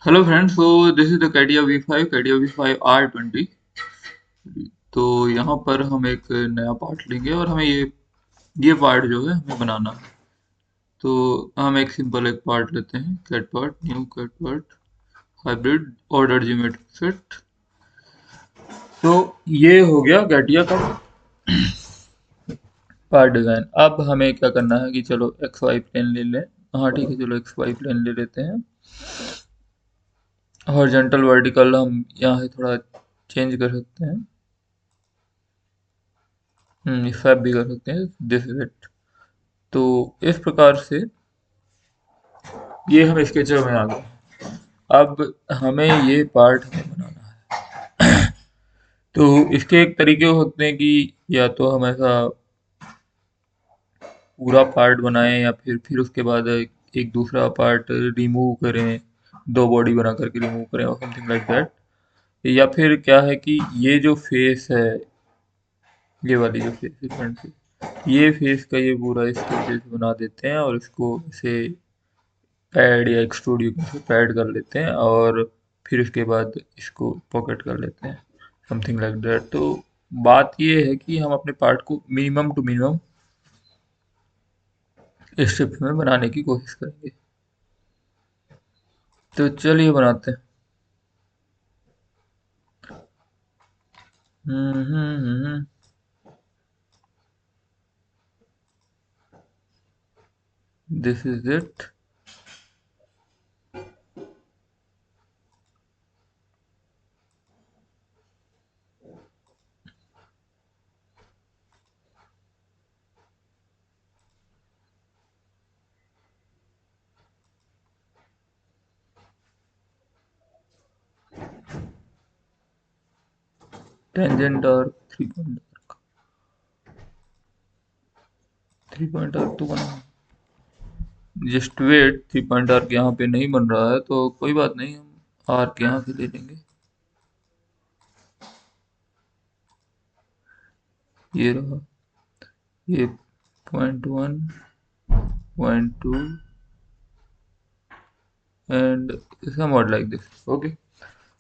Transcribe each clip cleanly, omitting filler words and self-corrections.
Hello friends, so this is the CATIA V5, CATIA V5 R20। तो यहाँ पर हम एक नया पार्ट लेंगे और हमें ये पार्ट जो है हमें बनाना है। तो हम एक सिंपल एक पार्ट लेते हैं, cat part, new cat part, hybrid order geometric set. तो ये हो गया कैटिया का पार्ट डिजाइन। अब हमें क्या करना है कि चलो एक्स वाई प्लेन ले लें। हाँ ठीक है, चलो एक्स वाई प्लेन ले लेते हैं। हॉरिजॉन्टल वर्टिकल हम यहाँ से थोड़ा चेंज कर सकते हैं। स्वैप भी कर सकते हैं, दिस इज इट। तो इस प्रकार से ये हम स्केचर में आ गए। अब हमें ये पार्ट हमें बनाना है। तो इसके एक तरीके होते हैं कि या तो हम ऐसा पूरा पार्ट बनाएं या फिर उसके बाद एक दूसरा पार्ट रिमूव करें, दो बॉडी बना करके रिमूव करें और समथिंग लाइक दैट। या फिर क्या है कि ये जो फेस है, ये वाली जो फेस है फ्रंट से, ये फेस का ये पूरा स्केचेस बना देते हैं और इसको इसे पैड या एक्सट्रूड से पैड कर लेते हैं और फिर उसके बाद इसको पॉकेट कर लेते हैं, समथिंग लाइक दैट। तो बात ये है कि हम अपने पार्ट को मिनिमम टू मिनिमम स्ट्रिप्स में बनाने की कोशिश करेंगे। तो चलिए बनाते हैं। Hmm. This is it. Tangent और थ्री पॉइंट आर्क तो बना। Just wait, three point arc यहाँ पे नहीं बन रहा है तो कोई बात नहीं, हम आर्क यहाँ से ले लेंगे। ये रहा, ये .1, .2 and somewhat like this. Okay.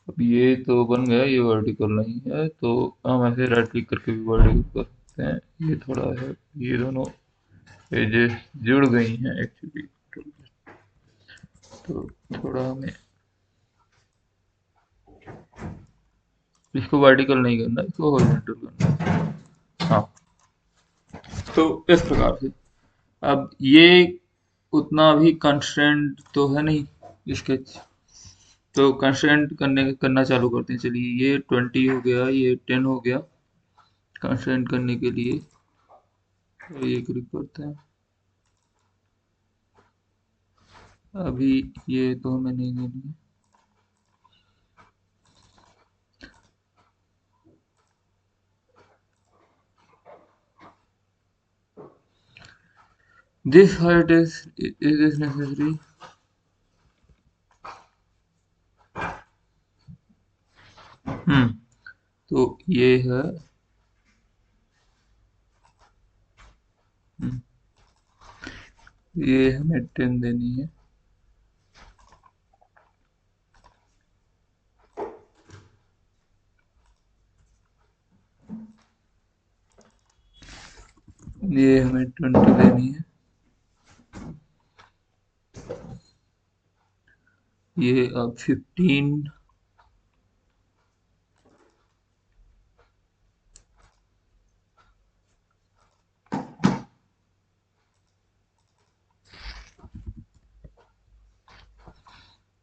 अब ये तो बन गया, ये वर्टिकल नहीं है तो हम ऐसे राइट क्लिक करके भी वर्टिकल कर सकते हैं। ये थोड़ा है, ये दोनों एजेस जुड़ गई हैं एक्चुअली। तो थोड़ा हमें इसको वर्टिकल नहीं करना, इसको हॉरिजॉन्टल करना है। हाँ, तो इस प्रकार से अब ये उतना भी कंस्ट्रेंट तो है नहीं स्केच। तो कंस्ट्रेंट करना चालू करते हैं। चलिए, ये 20 हो गया, ये 10 हो गया। कंस्ट्रेंट करने के लिए ये क्लिक करते हैं। अभी ये तो हमें नहीं देनी है। This height is this necessary? हम्म। तो ये है। हम्म, ये हमें 10 देनी है। ये हमें 20 देनी है। ये अब 15।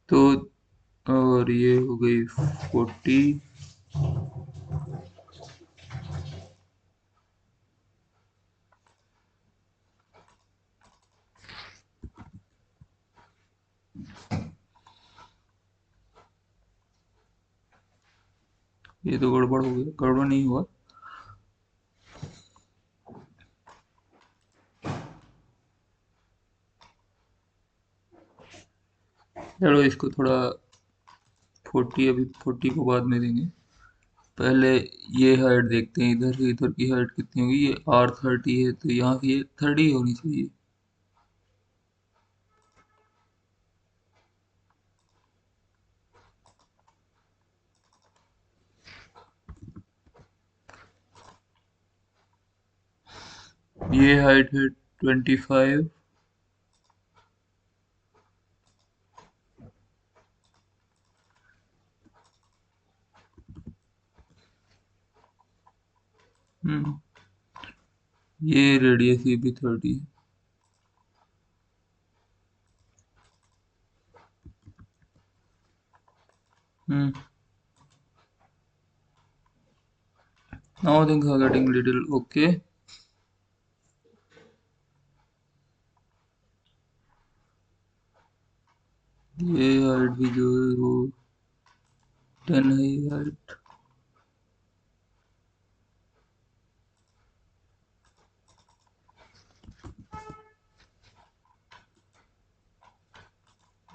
तो और ये हो गई 40। ये तो गड़बड़ हो गया, गड़बड़ नहीं हुआ। चलो इसको थोड़ा 40, अभी 40 को बाद में देंगे। पहले ये हाइट देखते हैं, इधर से इधर की हाइट कितनी होगी। ये R30 है तो यहाँ की ये 30 होनी चाहिए। ये हाइट है 25। हम्म ये रेडियस ये भी 30 है। Hmm now things are getting little okay. ये हाइट भी जो है वो 10 है ये हाइट।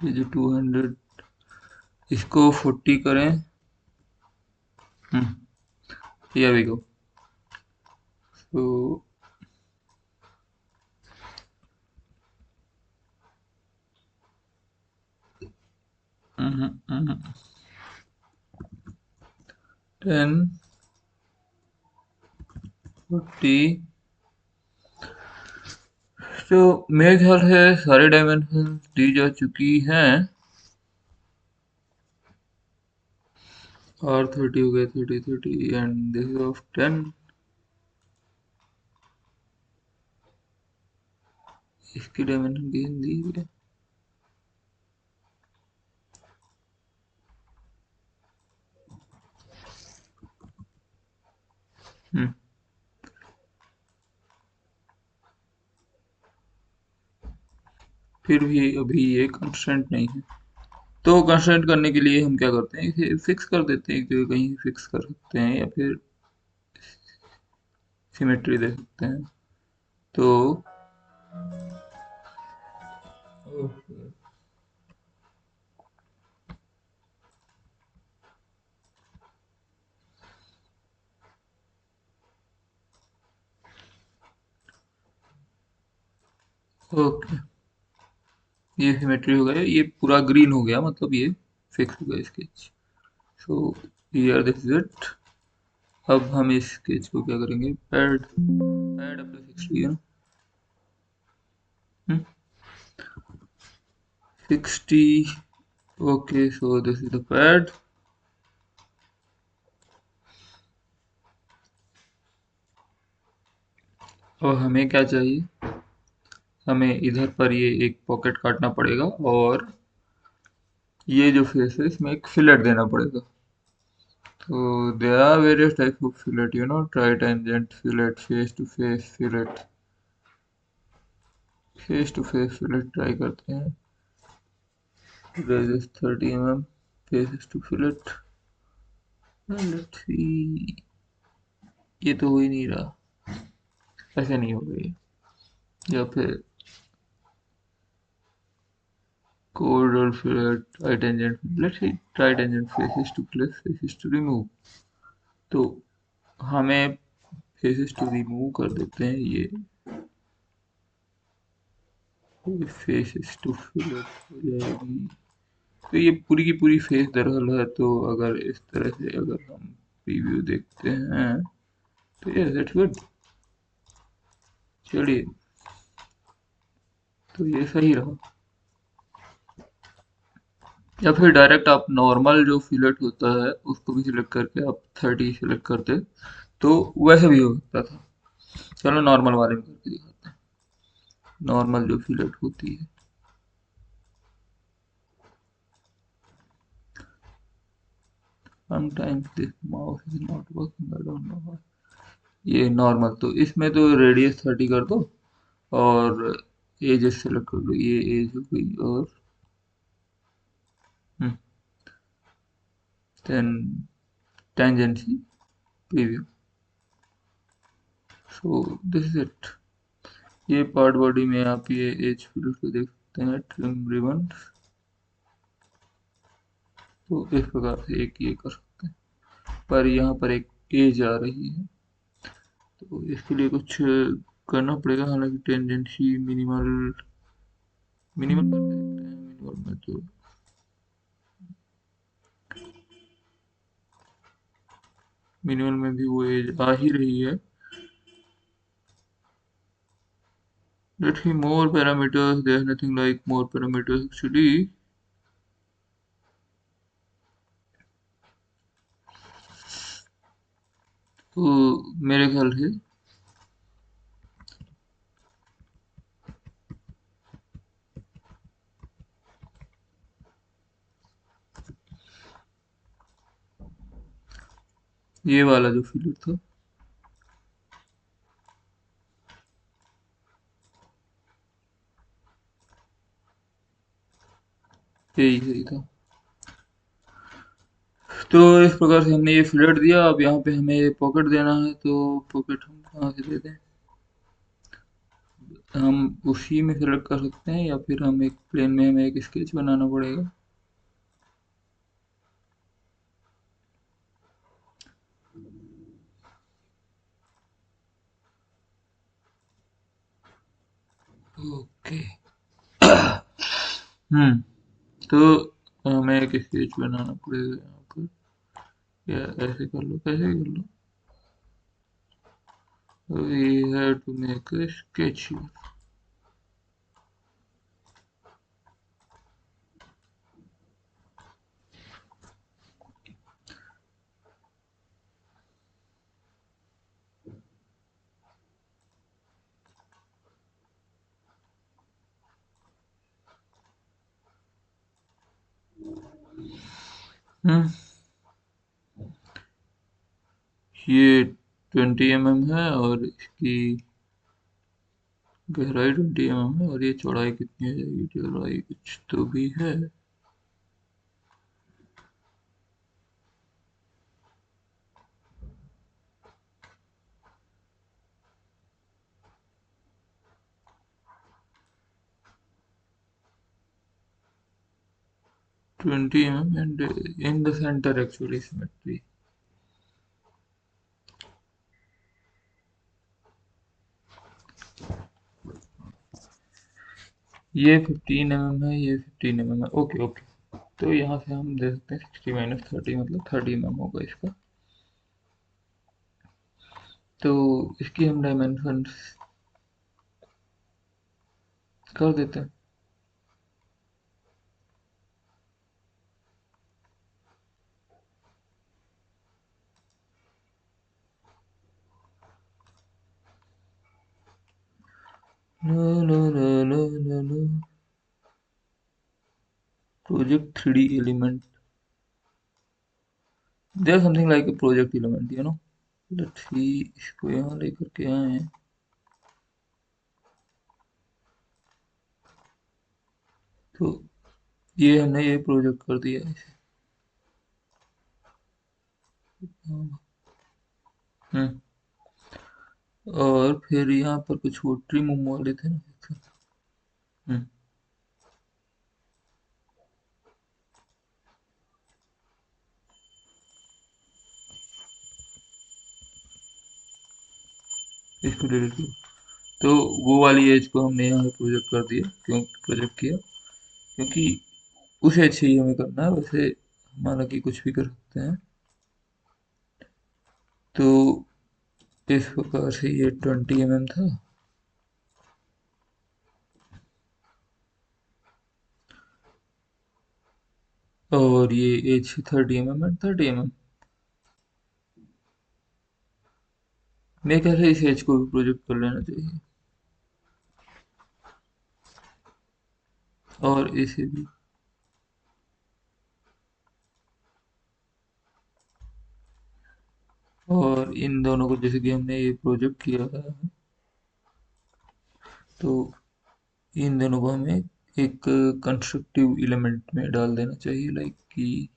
ये जो 200 इसको 40 करें। हम्म here we go। so 10 40। तो मेरे ख्याल से सारी डायमेंशन दी जा चुकी हैं। और 30 हो गए, 30 एंड दिस ऑफ 10। इसकी डायमेंशन की दी है। हम्म फिर भी अभी ये कंस्ट्रेंट नहीं है। तो कंस्ट्रेंट करने के लिए हम क्या करते हैं, इसे फिक्स कर देते हैं कि कहीं फिक्स कर सकते हैं या फिर सिमेट्री दे सकते हैं। तो ओके, ये सिमेट्री हो गया, ये पूरा ग्रीन हो गया, मतलब ये फिक्स हो गया sketch. So here this is it. अब हम इस स्केच को क्या करेंगे, पैड पैड अपने 60 है ना। 60। Okay, so this is the pad. और हमें क्या चाहिए, हमें इधर पर ये एक पॉकेट काटना पड़ेगा और ये जो फेस है इसमें एक फिलेट देना पड़ेगा। तो there are various types of fillet, you know, tritangent fillet, face to face fillet। Face to face fillet try करते हैं। रेडियस 30 mm, फेस टू फिलेट। लेट्स सी, ये तो हो ही नहीं रहा, ऐसे नहीं हो गई। या फिर chordal fillet, tritangent, let's see tritangent faces to place, faces to remove। तो हमें फेसेस टू रिमूव कर देते हैं ये फेसेस टू फिलेट हो जाएगी। तो ये पूरी की पूरी फेस दरअसल है, तो अगर इस तरह से अगर हम प्रीव्यू देखते हैं तो यस दैट्स गुड। चलिए, तो ये सही रहा। या फिर डायरेक्ट आप नॉर्मल जो फिलेट होता है उसको भी सिलेक्ट करके आप 30 सिलेक्ट करते तो वैसे भी हो सकता था। चलो नॉर्मल वाले में करके दिखाते हैं, नॉर्मल जो फिलेट होती है। Sometimes this mouse is not working, I don't know. ये नॉर्मल, तो इसमें तो रेडियस 30 कर दो और एज सेलेक्ट कर लो, ये एज हो गई। और then tangency preview. So this is it. ये पार्ट बॉडी में आप ये एज फिल को देख सकते हैं, ट्रिम रिबन। तो इस प्रकार से एक ये कर सकते हैं, पर यहाँ पर एक एज आ रही है तो इसके लिए कुछ करना पड़ेगा। हालांकि टेंजेंसी मिनिमल मिनिमल कर सकते हैं, मिनिमल में तो मिनिमल में भी वो एज आ ही रही है। let's see more parameters. There's nothing like more parameters actually. तो मेरे ख्याल से ये वाला जो फिल्टर था यही सही था। तो इस प्रकार से हमने ये फिल्टर दिया। अब यहाँ पे हमें पॉकेट देना है, तो पॉकेट हम कहाँ से दे दें? हम उसी में सेलेक्ट कर सकते हैं, या फिर हम एक प्लेन में हमें एक स्केच बनाना पड़ेगा। ओके। हम्म। तो हमें एक स्केच बनाना पड़ेगा यहाँ पर, या ऐसे कर लो, कैसे कर लो। We have to make a sketch. Hmm. ये 20 mm है, और इसकी गहराई 20 mm है, और ये चौड़ाई कितनी हो जाएगी? चौड़ाई कुछ तो भी है। Twenty and in the centre actually symmetry. ये 15 mm है, ये 15 mm है। Okay okay. तो यहाँ से हम दे सकते हैं 60 - 30, मतलब 30 mm होगा इसका। तो इसकी हम डायमेंशंस कर देते हैं। ला ला ला ला ला ला। Project 3D element, there something like a project element, let's see. इसको यहाँ लेकर के आए हैं। तो ये हमने ये प्रोजेक्ट कर दिया है इसे। हम्म। और फिर यहाँ पर कुछ वो ट्रिम वाले थे ना। हम्म। इसको डिलीट किया। तो वो वाली एज को हमने यहाँ प्रोजेक्ट कर दिया, क्यों प्रोजेक्ट किया? क्योंकि उसे अच्छे ही हमें करना है, वैसे हमारा कि कुछ भी कर सकते हैं। तो इस प्रकार से ये 20 mm था। और ये एज 30 mm एंड 30 mm। मेरे ख्याल से इस एज को भी प्रोजेक्ट कर लेना चाहिए, और इसे भी। और इन दोनों को जैसे कि हमने ये प्रोजेक्ट किया है, तो इन दोनों को हमें एक कंस्ट्रक्टिव एलिमेंट में डाल देना चाहिए, लाइक कि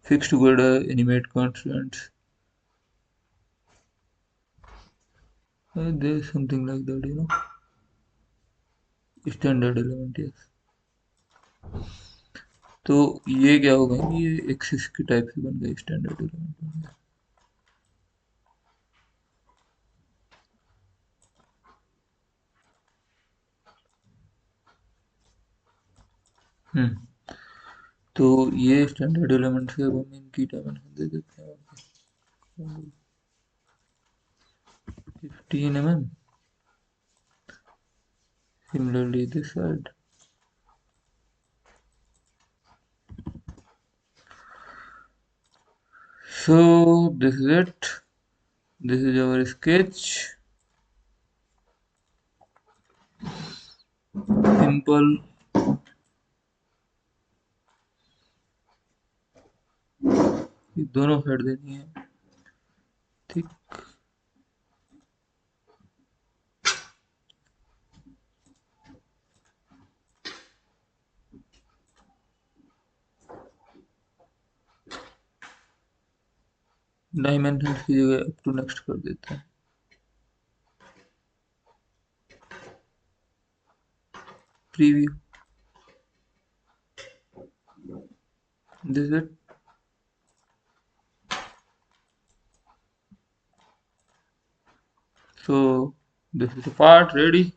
fix together animate constants. There's something like that, standard element, yes। तो ये क्या होगा, ये एक्सिस के टाइप से बन गया, स्टैंडर्ड एलिमेंट बन गया। हम्म। तो ये स्टैंडर्ड एलिमेंट से अब हम इनकी डायमेंशन दे देते हैं 15 mm. Similarly this side. So this is it. This is our sketch. Simple. ये दोनों साइड देनी है ठीक. डायमेंशन की जगह अप टू नेक्स्ट कर देते हैं. Preview. This is it. So this is the part ready.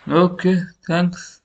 Okay, thanks.